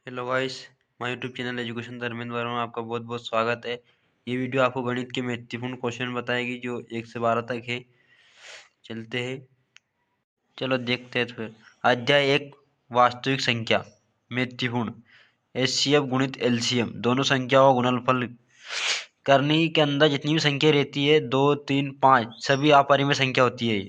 Hello guys, my YouTube channel education Dharmendra Verma में आपका बहुत बहुत स्वागत है। ये वीडियो आपको गणित के महत्वपूर्ण क्वेश्चन बताएगी जो 1 से 12 तक है। चलते हैं, चलो देखते हैं। तो फिर अध्याय 1, वास्तविक संख्या महत्वपूर्ण। एचसीएफ गुणित एलसीएम, दोनों संख्याओं का गुणनफल करने के अंदर जितनी भी संख्या रहती है 2, 3, 5 सभी अपरिमेय संख्या होती है।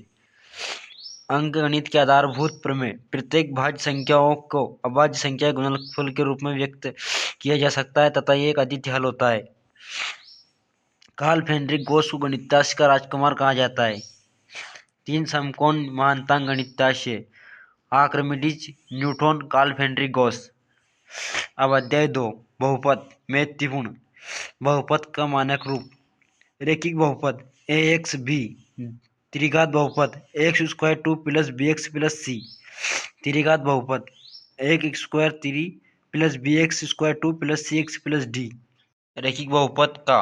अंकगणित के आधारभूत प्रमेय, प्रत्येक भाज्य संख्याओं को अभाज्य संख्या के गुणनफल के रूप में व्यक्त किया जा सकता है तथा ये एक अद्वितीय हल होता है। कार्ल फ्रेडरिक गॉस को गणितशास्त्र का राजकुमार कहा जाता है। 3 समकोण महानतांक गणितशास्त्र, Archimedes, Newton, Carl Friedrich Gauss. अब अध्याय 2, बहुपद महत्वपूर्ण। बहुपद का मानक रूप, रैखिक बहुपद ए एक्स बी, त्रिघात बहुपद x square 2 plus b x plus c, त्रिघात बहुपद x square 3 plus b x square 2 plus c x plus d. रैखिक बहुपद का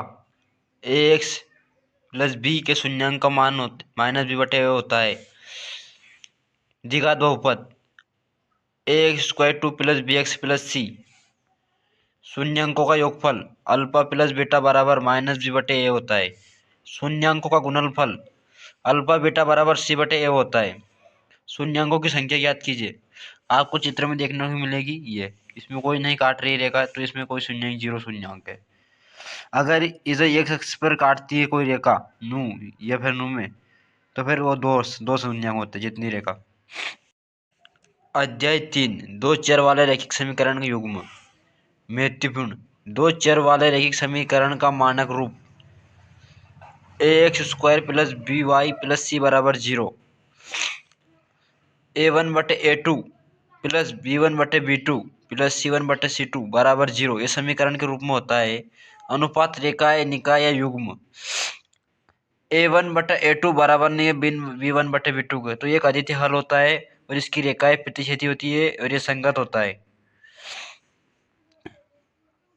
ए एक्स प्लस बी के शून्याङ्क का मान माइनस बी बटे होता है। द्विघात बहुपद a x square 2 plus b x plus c, शून्याङ्कों का योगफल अल्फा प्लस बीटा बराबर माइनस बी बटे ए होता है। शून्याङ्कों का गुणनफल अल्फा बीटा बराबर सी बटे ए होता है। शून्याङ्कों की संख्या ज्ञात कीजिए। आपको चित्र में देखने को मिलेगी ये, इसमें कोई नहीं काट रही रेखा, तो इसमें कोई शून्याङ्क 0 शून्याङ्क है। अगर इसे एक अक्ष पर काटती है कोई रेखा नू या फिर नू में, तो फिर वो दो शून्याङ्क होते हैं जितनी रेखा। अध्याय 3, दो चर वाले रैखिक समीकरण का युग्म महत्वपूर्ण। दो चर वाले रैखिक समीकरण का मानक रूप, a x square plus b y plus c बराबर 0, A1 बटे A2 प्लस B1 बटे B2 प्लस C1 बटे C2 बराबर 0 ये समीकरण के रूप में होता है। अनुपात रेखाएं निकाय या युग्म, A1 बटे A2 बराबर नहीं है B1 बटे B2 के, तो ये एक अद्वितीय हल होता है और इसकी रेखाएं प्रतिच्छेदी होती है और ये संगत होता है।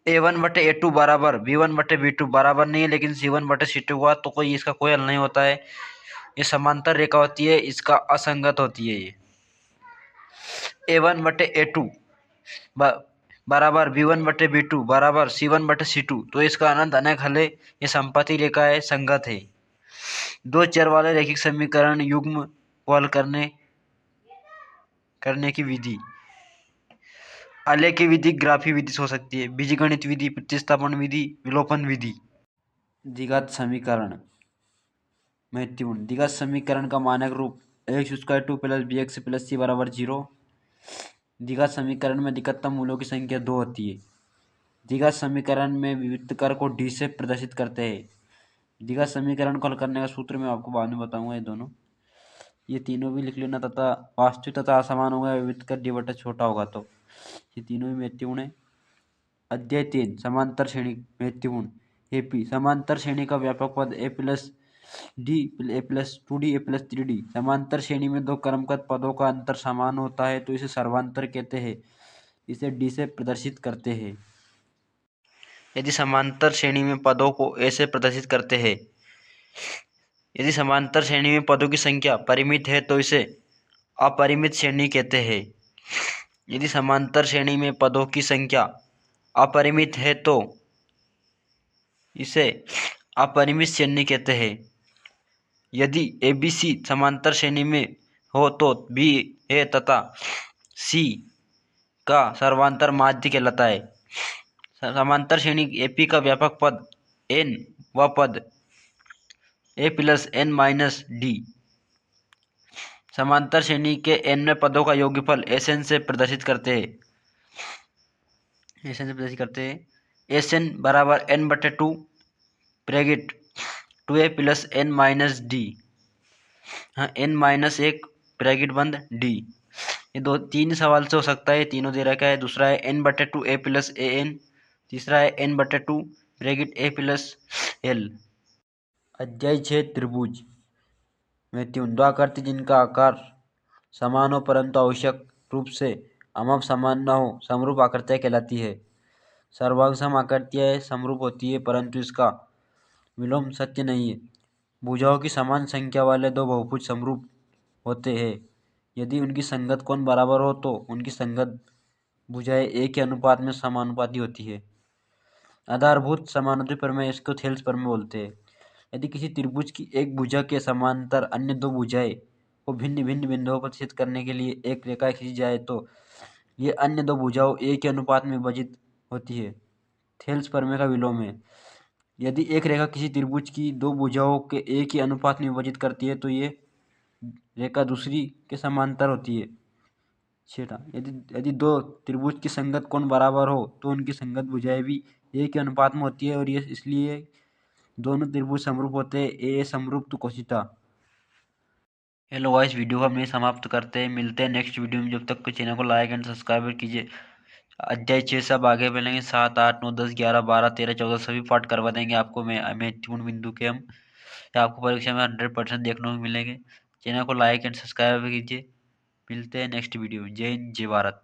A1 बटे A2 बराबर B1 बटे B2 बराबर नहीं है लेकिन C1 बटे C2 हुआ, तो कोई इसका कोई हल नहीं होता है। ये समांतर रेखा होती है, इसका असंगत होती है। ये A1 बटे A2 बराबर B1 बटे B2 बराबर C1 बटे C2, तो इसका अनंत अनेक हल है। ये संपत्ति रेखा है, संगत है। दो चर वाले रैखिक समीकरण युग्म को हल करने की विधि, आलेखी विधि, ग्राफी विधि हो सकती है, बीजगणित विधि, प्रतिस्थापन विधि, विलोपन विधि। द्विघात समीकरण महत्वपूर्ण। द्विघात समीकरण का मानक रूप, x square 2 plus b x plus c बराबर 0। द्विघात समीकरण में अधिकतम मूलों की संख्या 2 होती है। द्विघात समीकरण में व्युत्कर को डी से प्रदर्शित करते हैं। द्विघात समीकरण को हल करने का सूत्र मैं आपको बाद में बताऊंगा। ये तीनों भी लिख लेना, तथा वास्तविक तथा असमान होगा, व्युत्कर डी बटा छोटा होगा, तो ये तीनों भी महत्वपूर्ण है। अध्याय 3, समांतर श्रेणी महत्वपूर्ण। एपी, समांतर श्रेणी का व्यापक पद ए प्लस डी ए प्लस 2डी ए प्लस 3डी। समांतर श्रेणी में दो क्रमगत पदों का अंतर समान होता है तो इसे सर्वांतर कहते हैं। इसे डी से प्रदर्शित करते हैं। यदि समांतर श्रेणी में पदों को ए से प्रदर्शित करते हैं, यदि समांतर श्रेणी में पदों की संख्या परिमित है तो इसे अपरिमित श्रेणी कहते हैं। यदि समांतर श्रेणी में पदों की संख्या अपरिमित है तो इसे अपरिमित श्रेणी कहते हैं। यदि ABC समांतर श्रेणी में हो तो बी ए तथा सी का सर्वांतर माध्य कहलाता है। समांतर श्रेणी AP का व्यापक पद n व पद ए प्लस एन माइनस डी। समांतर श्रेणी के n पदों का योगफल Sn से प्रदर्शित करते हैं। Sn बराबर n बटे 2 bracket 2a plus n minus d. हाँ, n माइनस 1 ब्रैकेट बंद डी। ये तीन सवाल से हो सकता है, तीनों दे रखा है। दूसरा है n बटे 2 a प्लस ए एन। तीसरा है n बटे 2 ब्रैकेट a प्लस एल। अध्याय 6, त्रिभुज महत्वपूर्ण। दो आकृति जिनका आकार समान हो परंतु आवश्यक रूप से अमव समान न हो, समरूप आकृतियाँ कहलाती है। सर्वांगसम आकृतियाँ समरूप होती है परंतु इसका विलोम सत्य नहीं है। भुजाओं की समान संख्या वाले दो बहुभुज समरूप होते हैं यदि उनकी संगत कोण बराबर हो तो उनकी संगत भुजाएं ए के अनुपात में समानुपाती होती है। आधारभूत समानुपाती प्रमेय, इसको थेल्स प्रमेय बोलते हैं। यदि किसी त्रिभुज की एक भुजा के समांतर अन्य दो भुजाएं को भिन्न भिन्न बिंदुओं पर छेद करने के लिए एक रेखा खींची जाए तो ये अन्य दो भुजाओं ए के अनुपात में विभाजित होती है। थेल्स प्रमेय का विलोम है। यदि एक रेखा किसी त्रिभुज की दो भुजाओं के ए के अनुपात में विभाजित करती है तो ये रेखा दूसरी के समांतर होती है। छठा, यदि यदि दो त्रिभुज की संगत कोण बराबर हो तो उनकी संगत भुजाएं भी ए के अनुपात में होती है और ये इसलिए दोनों त्रिभुज समरूप होते हैं। ए समरूप कोशिका। हेलो गाइस, वीडियो को हम यहीं समाप्त करते हैं। मिलते हैं नेक्स्ट वीडियो में। जब तक के चैनल को लाइक एंड सब्सक्राइब कीजिए। अध्याय 6 सब आगे मिलेंगे। 7, 8, 9, 10, 11, 12, 13, 14 सभी पाठ करवा देंगे आपको महत्वपूर्ण बिंदु के हम। आपको परीक्षा में 100% देखने को मिलेंगे। चैनल को लाइक एंड सब्सक्राइब कीजिए। मिलते हैं नेक्स्ट वीडियो में। जय हिंद, जय भारत।